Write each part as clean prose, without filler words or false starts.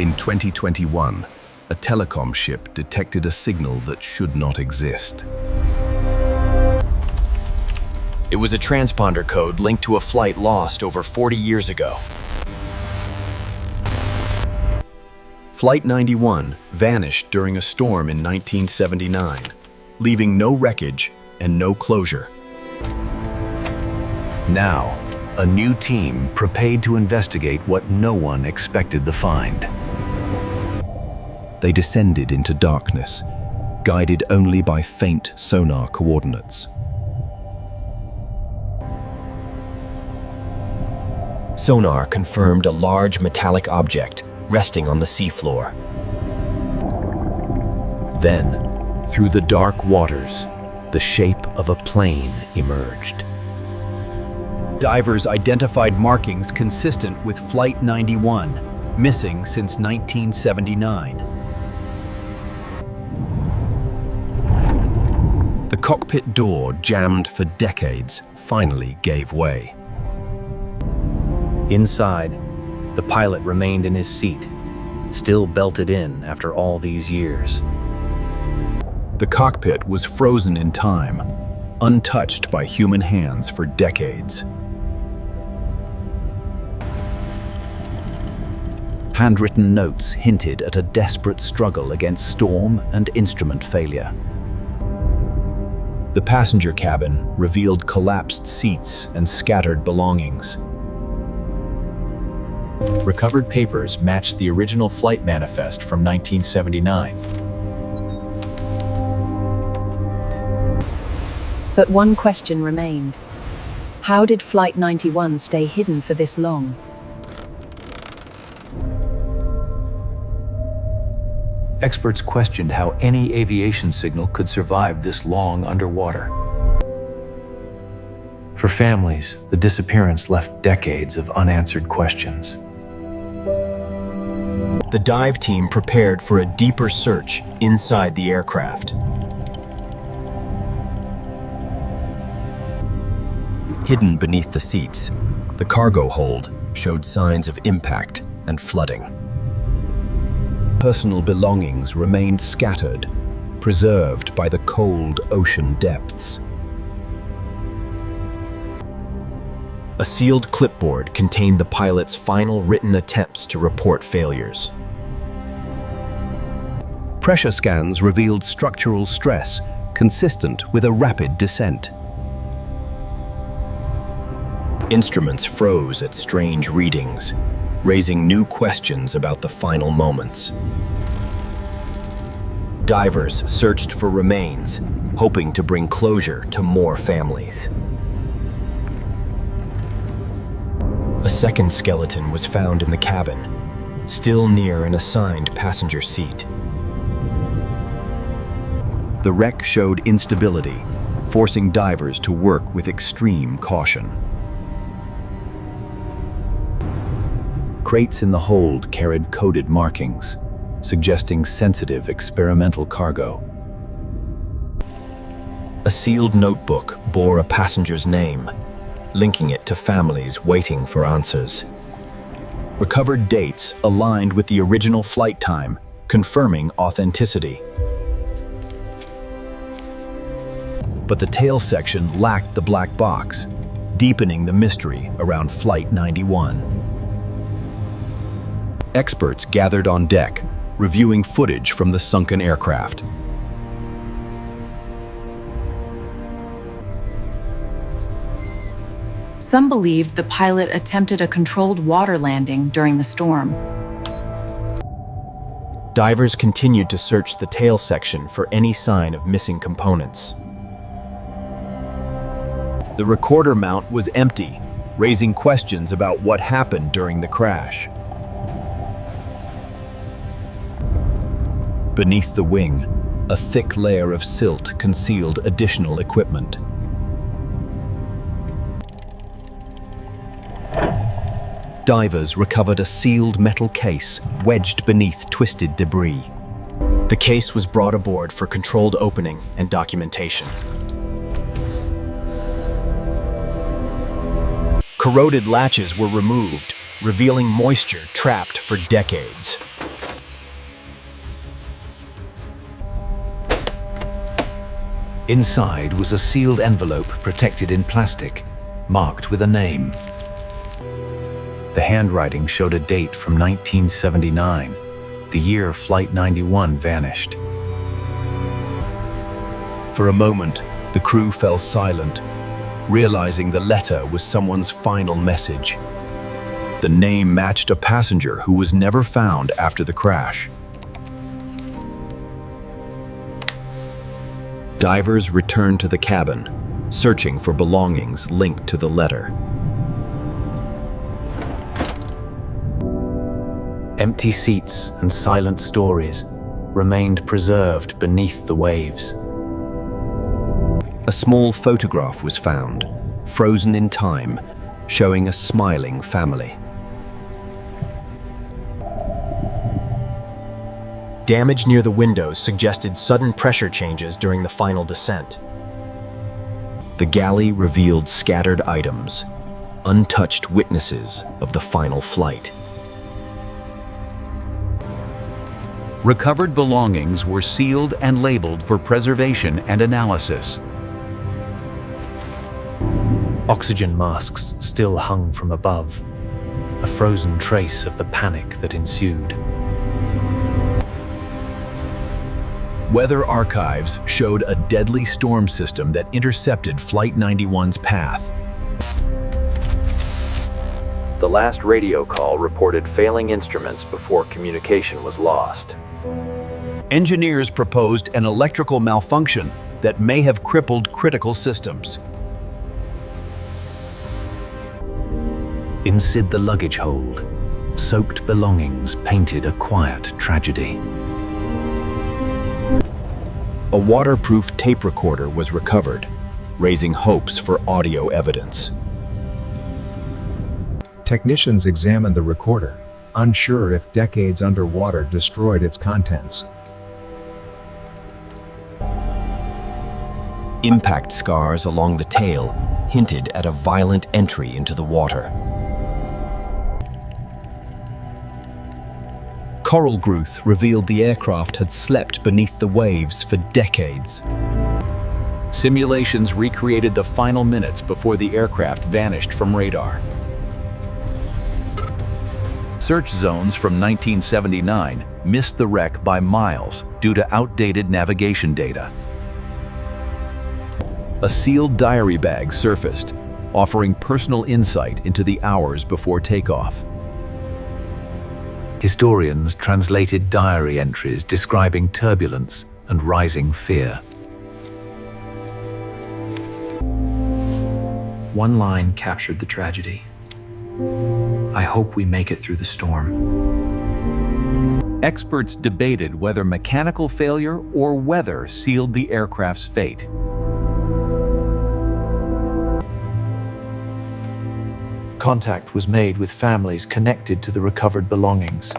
In 2021, a telecom ship detected a signal that should not exist. It was a transponder code linked to a flight lost over 40 years ago. Flight 91 vanished during a storm in 1979, leaving no wreckage and no closure. Now, a new team prepared to investigate what no one expected to find. They descended into darkness, guided only by faint sonar coordinates. Sonar confirmed a large metallic object resting on the seafloor. Then, through the dark waters, the shape of a plane emerged. Divers identified markings consistent with Flight 91, missing since 1979. The cockpit door, jammed for decades, finally gave way. Inside, the pilot remained in his seat, still belted in after all these years. The cockpit was frozen in time, untouched by human hands for decades. Handwritten notes hinted at a desperate struggle against storm and instrument failure. The passenger cabin revealed collapsed seats and scattered belongings. Recovered papers matched the original flight manifest from 1979. But one question remained. How did Flight 91 stay hidden for this long? Experts questioned how any aviation signal could survive this long underwater. For families, the disappearance left decades of unanswered questions. The dive team prepared for a deeper search inside the aircraft. Hidden beneath the seats, the cargo hold showed signs of impact and flooding. Personal belongings remained scattered, preserved by the cold ocean depths. A sealed clipboard contained the pilot's final written attempts to report failures. Pressure scans revealed structural stress consistent with a rapid descent. Instruments froze at strange readings, raising new questions about the final moments. Divers searched for remains, hoping to bring closure to more families. A second skeleton was found in the cabin, still near an assigned passenger seat. The wreck showed instability, forcing divers to work with extreme caution. Crates in the hold carried coded markings, suggesting sensitive experimental cargo. A sealed notebook bore a passenger's name, linking it to families waiting for answers. Recovered dates aligned with the original flight time, confirming authenticity. But the tail section lacked the black box, deepening the mystery around Flight 91. Experts gathered on deck, reviewing footage from the sunken aircraft. Some believed the pilot attempted a controlled water landing during the storm. Divers continued to search the tail section for any sign of missing components. The recorder mount was empty, raising questions about what happened during the crash. Beneath the wing, a thick layer of silt concealed additional equipment. Divers recovered a sealed metal case wedged beneath twisted debris. The case was brought aboard for controlled opening and documentation. Corroded latches were removed, revealing moisture trapped for decades. Inside was a sealed envelope protected in plastic, marked with a name. The handwriting showed a date from 1979, the year Flight 91 vanished. For a moment, the crew fell silent, realizing the letter was someone's final message. The name matched a passenger who was never found after the crash. Divers returned to the cabin, searching for belongings linked to the letter. Empty seats and silent stories remained preserved beneath the waves. A small photograph was found, frozen in time, showing a smiling family. Damage near the windows suggested sudden pressure changes during the final descent. The galley revealed scattered items, untouched witnesses of the final flight. Recovered belongings were sealed and labeled for preservation and analysis. Oxygen masks still hung from above, a frozen trace of the panic that ensued. Weather archives showed a deadly storm system that intercepted Flight 91's path. The last radio call reported failing instruments before communication was lost. Engineers proposed an electrical malfunction that may have crippled critical systems. Inside the luggage hold, soaked belongings painted a quiet tragedy. A waterproof tape recorder was recovered, raising hopes for audio evidence. Technicians examined the recorder, unsure if decades underwater destroyed its contents. Impact scars along the tail hinted at a violent entry into the water. Coral growth revealed the aircraft had slept beneath the waves for decades. Simulations recreated the final minutes before the aircraft vanished from radar. Search zones from 1979 missed the wreck by miles due to outdated navigation data. A sealed diary bag surfaced, offering personal insight into the hours before takeoff. Historians translated diary entries describing turbulence and rising fear. One line captured the tragedy. "I hope we make it through the storm." Experts debated whether mechanical failure or weather sealed the aircraft's fate. Contact was made with families connected to the recovered belongings.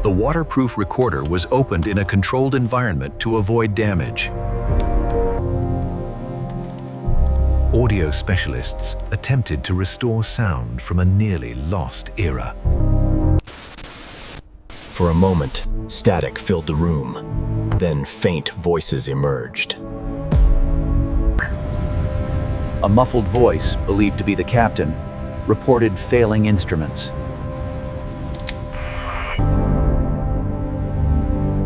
The waterproof recorder was opened in a controlled environment to avoid damage. Audio specialists attempted to restore sound from a nearly lost era. For a moment, static filled the room. Then faint voices emerged. A muffled voice, believed to be the captain, reported failing instruments.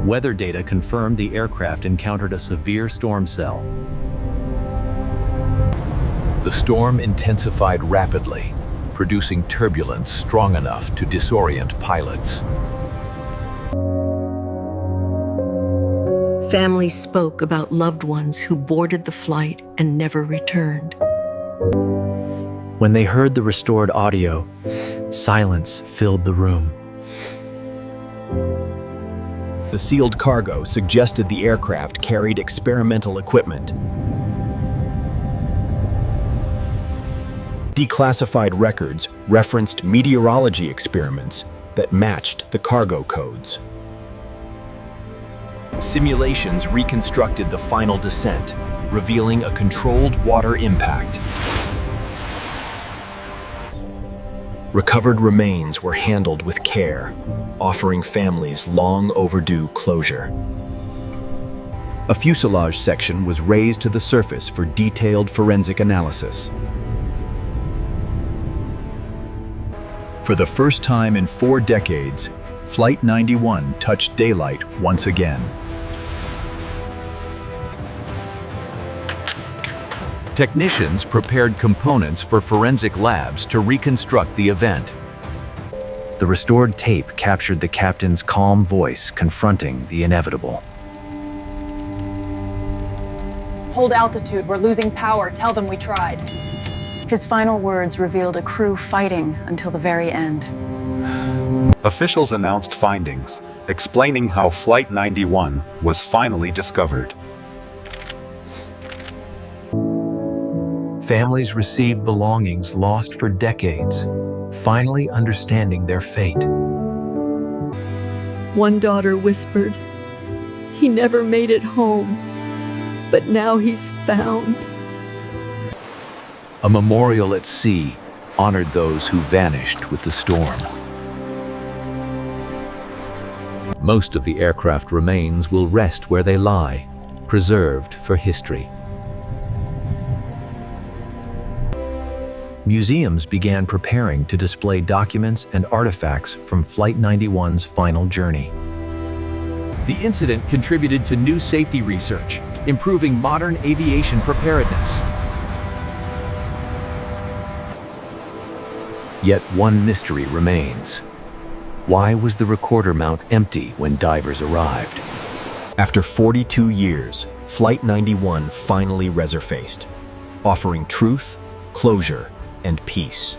Weather data confirmed the aircraft encountered a severe storm cell. The storm intensified rapidly, producing turbulence strong enough to disorient pilots. Families spoke about loved ones who boarded the flight and never returned. When they heard the restored audio, silence filled the room. The sealed cargo suggested the aircraft carried experimental equipment. Declassified records referenced meteorology experiments that matched the cargo codes. Simulations reconstructed the final descent, revealing a controlled water impact. Recovered remains were handled with care, offering families long overdue closure. A fuselage section was raised to the surface for detailed forensic analysis. For the first time in 4 decades, Flight 91 touched daylight once again. Technicians prepared components for forensic labs to reconstruct the event. The restored tape captured the captain's calm voice confronting the inevitable. Hold altitude, we're losing power. Tell them we tried. His final words revealed a crew fighting until the very end. Officials announced findings, explaining how Flight 91 was finally discovered. Families received belongings lost for decades, finally understanding their fate. One daughter whispered, "He never made it home, but now he's found." A memorial at sea honored those who vanished with the storm. Most of the aircraft remains will rest where they lie, preserved for history. Museums began preparing to display documents and artifacts from Flight 91's final journey. The incident contributed to new safety research, improving modern aviation preparedness. Yet one mystery remains. Why was the recorder mount empty when divers arrived? After 42 years, Flight 91 finally resurfaced, offering truth, closure, and peace.